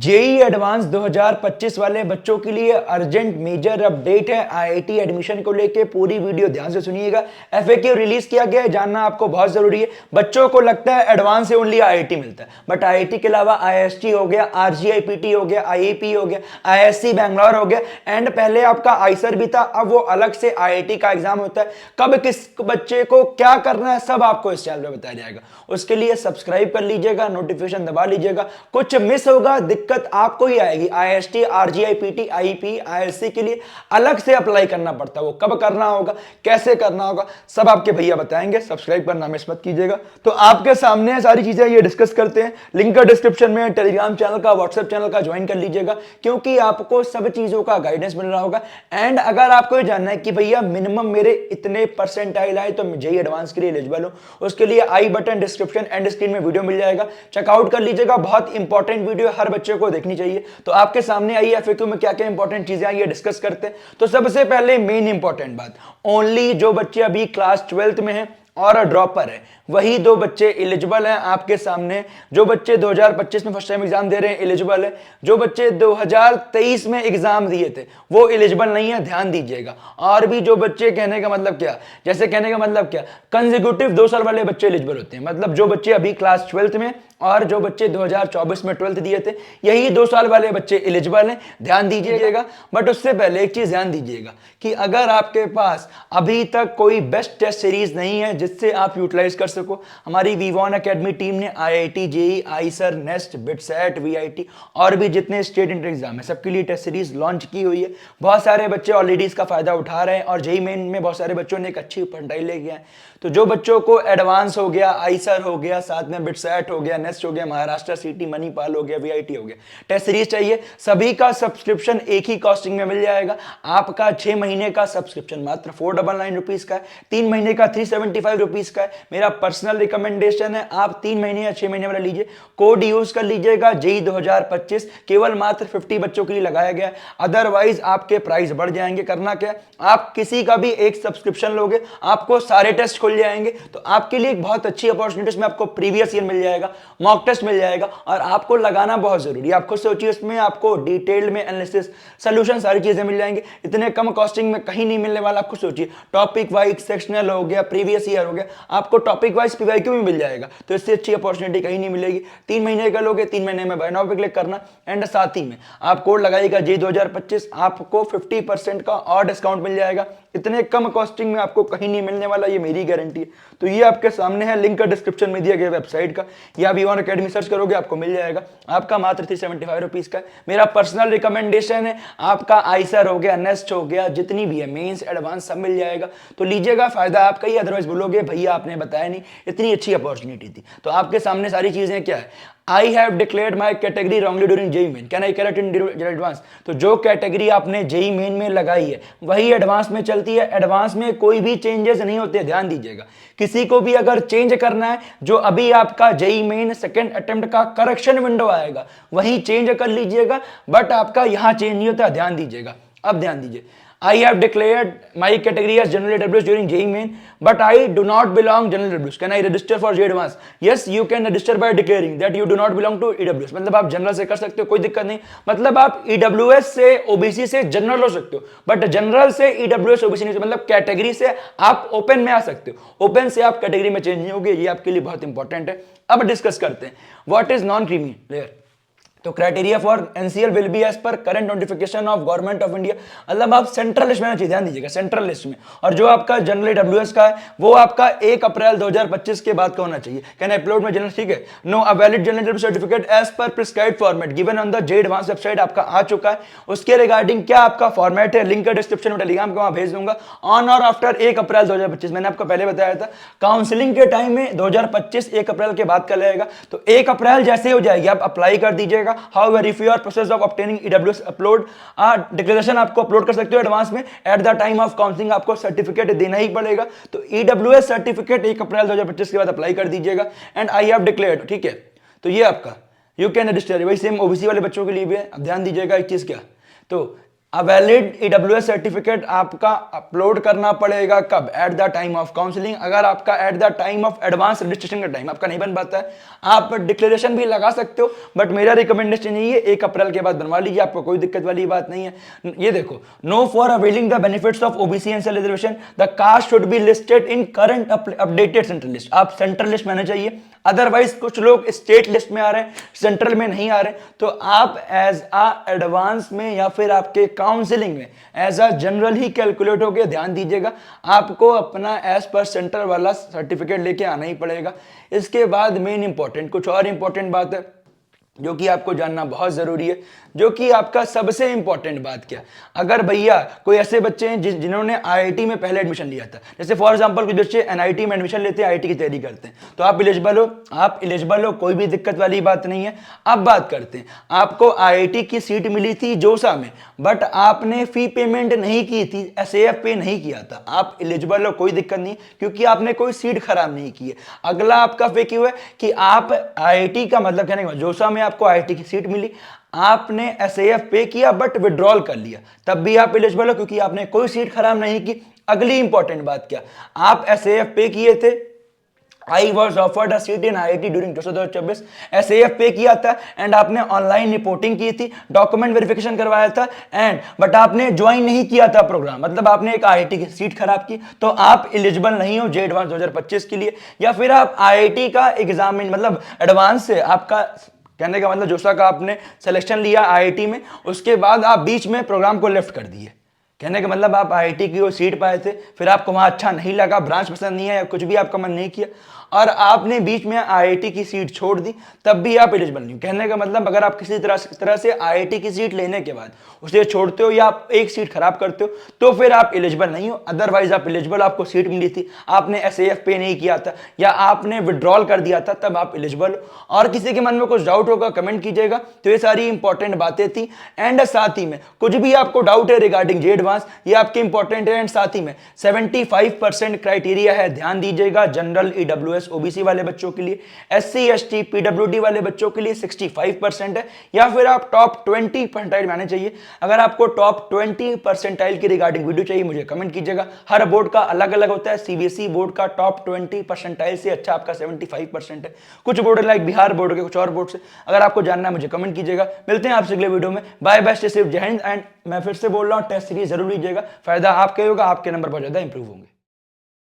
JEE advance 2025 वाले बच्चों के लिए अर्जेंट मेजर अपडेट है। आईआईटी एडमिशन को लेके पूरी वीडियो ध्यान से सुनिएगा। एफएक्यू रिलीज किया गया है, जानना आपको बहुत जरूरी है। बच्चों को लगता है एडवांस से ओनली आईआईटी मिलता है, बट आईआईटी के अलावा आईएसटी हो गया, आरजीआईपीटी हो गया, आईएपी हो गया, आईएससी बैंगलोर हो गया, एंड पहले आपका आईसर भी था, अब वो अलग से आईआईटी का एग्जाम होता है। कब किस बच्चे को क्या करना है सब आपको इस चैनल पे बताया जाएगा। उसके लिए सब्सक्राइब कर लीजिएगा, नोटिफिकेशन दबा लीजिएगा। कुछ मिस होगा दिक्कत आपको ही आएगी। आईएसटी, आरजीआईपीटी, आईपी, आईएससी के लिए अलग से अप्लाई करना पड़ता है। वो कब करना होगा, कैसे करना होगा, सब आपके भैया बताएंगे। सब्सक्राइब करना मिस मत कीजिएगा। तो आपके सामने सारी चीजें ये डिस्कस करते हैं। लिंक का डिस्क्रिप्शन में, टेलीग्राम चैनल का, व्हाट्सएप चैनल का ज्वाइन कर लीजिएगा, क्योंकि आपको सब चीजों का गाइडेंस मिल रहा होगा। एंड अगर आपको ये जानना है कि भैया मिनिमम मेरे इतने परसेंटाइल आए तो जेईई एडवांस के लिए एलिजिबल हूं, उसके लिए आई बटन, डिस्क्रिप्शन एंड स्क्रीन में वीडियो मिल जाएगा, चेकआउट कर लीजिएगा। बहुत इंपॉर्टेंट वीडियो, हर बच्चे को देखनी चाहिए। तो आपके सामने आई एफएक्यू में क्या क्या इंपॉर्टेंट चीजें आई ये डिस्कस करते हैं। तो सबसे पहले मेन इंपॉर्टेंट बात, ओनली जो बच्चे अभी क्लास 12th में हैं और ड्रॉपर है वही दो बच्चे एलिजिबल हैं आपके सामने। जो बच्चे 2025 में फर्स्ट टाइम एग्जाम दे रहे हैं एलिजिबल है। जो बच्चे 2023 में एग्जाम दिए थे वो एलिजिबल नहीं है, ध्यान दीजिएगा। और भी जो बच्चे, कहने का मतलब क्या, जैसे कहने का मतलब क्या, कंसेक्यूटिव 2 साल वाले बच्चे एलिजिबल होते हैं। मतलब जो बच्चे अभी क्लास 12th में और जो बच्चे 2024 में 12th दिए थे, यही 2 साल वाले बच्चे एलिजिबल हैं, ध्यान दीजिएगा। बट उससे पहले एक चीज ध्यान दीजिएगा कि अगर आपके पास अभी तक कोई बेस्ट टेस्ट सीरीज नहीं है जिससे आप यूटिलाइज कर सको, हमारी वीवॉन एकेडमी टीम ने IIT, JEE, Eicher, nest, BITSAT, VIT और भी जितने स्टेट इंटर एग्जाम है सबके लिए टेस्ट सीरीज लॉन्च की हुई है। बहुत सारे बच्चे ऑलरेडी इसका फायदा उठा रहे हैं और जेईई मेन में बहुत सारे बच्चों ने एक अच्छी परसेंटाइल ले गया है। तो जो बच्चों को एडवांस हो गया, आईसर हो गया, साथ में बिटसेट हो गया, नेस्ट हो गया, महाराष्ट्र सीटी, मणिपाल हो गया, वीआईटी हो गया, टेस्ट सीरीज चाहिए, सभी का सब्सक्रिप्शन एक ही कॉस्टिंग में मिल जाएगा। आपका 6 महीने का सब्सक्रिप्शन मात्र 499 रुपीज का है, 3 महीने का 375 रुपीज का है। मेरा पर्सनल रिकमेंडेशन है आप 3 महीने या 6 महीने वाला लीजिए, कोड यूज कर लीजिएगा जेईई 2025, केवल मात्र 50 बच्चों के लिए लगाया गया है। अदरवाइज आपके प्राइस बढ़ जाएंगे। करना क्या, आप किसी का भी एक सब्सक्रिप्शन लोगे, आपको सारे टेस्ट खुल जाएंगे। तो आपके लिए एक बहुत अच्छी अपॉर्चुनिटी में आपको प्रीवियस ईयर मिल जाएगा, मॉक टेस्ट मिल जाएगा, और आपको लगाना बहुत जरूरी है। आप खुद सोचिए, उसमें आपको डिटेल में एनालिसिस, सोल्यूशन, सारी चीजें मिल जाएंगी। इतने कम कॉस्टिंग में कहीं नहीं मिलने वाला। आप खुद सोचिए, टॉपिक वाइज सेक्शनल हो गया, प्रीवियस ईयर हो गया, आपको टॉपिक वाइज पीवाईक्यू भी मिल जाएगा। तो इससे अच्छी अपॉर्चुनिटी कहीं नहीं मिलेगी। 3 महीने का लोगे, 3 महीने में बाय नाउ पे क्लिक करना, एंड साथ ही में आप कोड लगाइएगा जेईई 2025, आपको 50% का और डिस्काउंट मिल जाएगा। इतने कम कॉस्टिंग में आपको कहीं नहीं मिलने वाला, ये मेरी गारंटी है। तो ये आपके सामने है, लिंक का डिस्क्रिप्शन में दिया गया वेबसाइट का, या वीवॉन एकेडमी सर्च करोगे आपको मिल जाएगा। आपका मात्र 375 रुपीज का है। मेरा पर्सनल रिकमेंडेशन है, आपका आईसर हो गया, नेस्ट हो गया, जितनी भी है मेंस, एडवांस, सब मिल जाएगा। तो लीजिएगा, फायदा आपका ही। अदरवाइज बोलोगे भैया आपने बताया नहीं, इतनी अच्छी अपॉर्चुनिटी थी। तो आपके सामने सारी चीजें क्या है, I have declared my category wrongly during JEE main. Can I correct in advance? तो जो कैटेगरी आपने JEE मेन में लगाई है वही एडवांस में चलती है। एडवांस में कोई भी चेंजेस नहीं होते, ध्यान दीजिएगा। किसी को भी अगर चेंज करना है, जो अभी आपका JEE मेन सेकंड अटेम्प्ट का करेक्शन विंडो आएगा वही चेंज कर लीजिएगा, बट आपका यहां चेंज नहीं होता, ध्यान दीजिएगा। अब ध्यान दीजिए, I have declared my category as general EWS during JEE main, but I do not belong general EWS. Can I register for JEE advance? Yes, you can register by declaring that you do not belong to EWS. मतलब आप general से कर सकते हो, कोई दिक्कत नहीं। मतलब आप EWS से, OBC से जनरल हो सकते हो, बट जनरल से EWS OBC नहीं, मतलब कैटेगरी से आप ओपन में आ सकते हो। ओपन से आप कैटेगरी में चेंज नहीं होगे, ये आपके लिए बहुत इंपॉर्टेंट है। अब डिस्कस करते हैं what is non creamy layer. तो criteria for NCL will be as per current notification of government of India. मतलब आप सेंट्रल लिस्ट में आना चाहिए, ध्यान दीजिएगा, सेंट्रल लिस्ट में। और जो आपका जनरल EWS का है वो आपका 1 अप्रैल 2025 के बाद का होना चाहिए। कैन अपलोड में जनरल, ठीक है। No, a valid general EWS certificate as per prescribed format given on the JEE advance website आपका आ चुका है। उसके रिगार्डिंग क्या आपका फॉर्मेट है, लिंक का डिस्क्रिप्शन में, टेलीग्राम का वहां भेज दूंगा। ऑन और आफ्टर 1 अप्रैल 2025, मैंने आपको पहले बताया था काउंसलिंग के टाइम में 2025 1 अप्रैल के बाद का लगेगा। तो 1 अप्रैल जैसे हो जाएगी आप अप्लाई कर दीजिएगा। How verify process of obtaining EWS upload, declaration आपको अपलोड कर सकते हो एडवांस में। At the time of counselling आपको सर्टिफिकेट देना ही पड़ेगा। तो EWS सर्टिफिकेट 1 अप्रैल 2025 के बाद अप्लाई कर दीजिएगा। एंड आई हैव डिक्लेयर्ड, ठीक है। तो ये आपका यू कैन रजिस्टर, वही सेम ओबीसी वाले बच्चों के लिए भी है। अब ध्यान दीजिएगा एक चीज क्या, तो अ वैलिड ईडब्ल्यूएस सर्टिफिकेट आपका अपलोड करना पड़ेगा कब? At the time of counselling. अगर आपका at the time of advance registration का टाइम आपका नहीं बन पाता है, आप डिक्लेरेशन भी लगा सकते हो, बट मेरा रिकमेंडेशन यही है 1 अप्रैल के बाद बनवा लीजिए, आपको कोई दिक्कत वाली बात नहीं है। ये देखो, no for availing the benefits of OBC and reservation the caste should be listed in current updated central list. आप सेंट्रल लिस्ट में आने चाहिए, अदरवाइज कुछ लोग स्टेट लिस्ट में आ रहे हैं, सेंट्रल में नहीं आ रहे, तो आप एज अ एडवांस में या फिर आपके काउंसलिंग में एज अ जनरल ही कैलकुलेट हो गए। ध्यान दीजिएगा, आपको अपना एज पर सेंट्रल वाला सर्टिफिकेट लेके आना ही पड़ेगा। इसके बाद मेन इंपॉर्टेंट कुछ और इंपॉर्टेंट बात है जो कि आपको जानना बहुत जरूरी है, जो कि आपका सबसे इंपॉर्टेंट बात क्या, अगर भैया कोई ऐसे बच्चे हैं जिन्होंने आईआईटी में पहले एडमिशन लिया था, जैसे फॉर एग्जांपल कुछ बच्चे एनआईटी में एडमिशन लेते हैं, आईआईटी की तैयारी करते हैं, तो आप एलिजिबल हो, कोई भी दिक्कत वाली बात नहीं है। अब बात करते हैं, आपको आईआईटी की सीट मिली थी जोसा में, बट आपने फी पेमेंट नहीं की थी, एसएएफ पे नहीं किया था, आप एलिजिबल हो, कोई दिक्कत नहीं, क्योंकि आपने कोई सीट खराब नहीं की है। अगला आपका फेक है कि आप आईआईटी का मतलब कहने का जोसा में आपको आईआईटी की सीट मिली, आपने एसएएफ पे किया बट विड्रॉल कर लिया, तब भी आप एलिजिबल हो, क्योंकि आपने कोई सीट खराब नहीं की। अगली इंपॉर्टेंट बात क्या, आप एसएएफ पे किए थे, I was offered a seat in IIT during 2024, SAF पे किया था एंड आपने ऑनलाइन रिपोर्टिंग की थी, डॉक्यूमेंट वेरिफिकेशन करवाया था एंड बट आपने ज्वाइन नहीं किया था प्रोग्राम, मतलब आपने एक आईआईटी की सीट खराब की, तो आप एलिजिबल नहीं हो जे एडवांस 2025 के लिए। या फिर आप आईआईटी का एग्जाम मतलब एडवांस से आपका कहने का मतलब जोसा का आपने सिलेक्शन लिया आईआईटी में, उसके बाद आप बीच में प्रोग्राम को लेफ्ट कर दिए, कहने का मतलब आप आईआईटी की वो सीट पाए थे, फिर आपको वहां अच्छा नहीं लगा, ब्रांच पसंद नहीं है या कुछ भी आपका मन नहीं किया और आपने बीच में आईआईटी की सीट छोड़ दी, तब भी आप एलिजिबल नहीं हो। कहने का मतलब अगर आप किसी तरह से आईआईटी की सीट लेने के बाद उसे छोड़ते हो या आप एक सीट खराब करते हो, तो फिर आप एलिजिबल नहीं हो। अदरवाइज आप एलिजिबल, आपको सीट मिली थी, आपने एसएएफ पे नहीं किया था या आपने विड्रॉल कर दिया था, तब आप एलिजिबल हो। और किसी के मन में कुछ डाउट होगा कमेंट कीजिएगा। तो ये सारी इंपॉर्टेंट बातें थी एंड साथ ही में कुछ भी आपको डाउट है रिगार्डिंग जे एडवांस, ये आपके इंपॉर्टेंट है एंड साथ ही में 75% क्राइटेरिया है, ध्यान दीजिएगा, जनरल ईडब्ल्यूएस ओबीसी वाले बच्चों के लिए, एससी एसटी पीडब्ल्यूडी वाले बच्चों के लिए 65% है, या फिर आप टॉप 20 परसेंटाइल में आने चाहिए। अगर आपको टॉप 20 परसेंटाइल की रिगार्डिंग वीडियो चाहिए मुझे कमेंट कीजिएगा। हर बोर्ड का अलग अलग होता है, सीबीएसई बोर्ड का टॉप 20 परसेंटाइल से अच्छा आपका 75% है, कुछ बोर्ड लाइक बिहार बोर्ड के, कुछ और बोर्ड से। अगर आपको जानना है मुझे कमेंट कीजिएगा। मिलते हैं आपसे अगले वीडियो में, बाय बाय, जय हिंद। एंड मैं फिर से बोल रहा हूं, टेस्ट सीरीज जरूर लीजिएगा, फायदा आपके होगा, आपके नंबर बहुत ज्यादा इंप्रूव होंगे।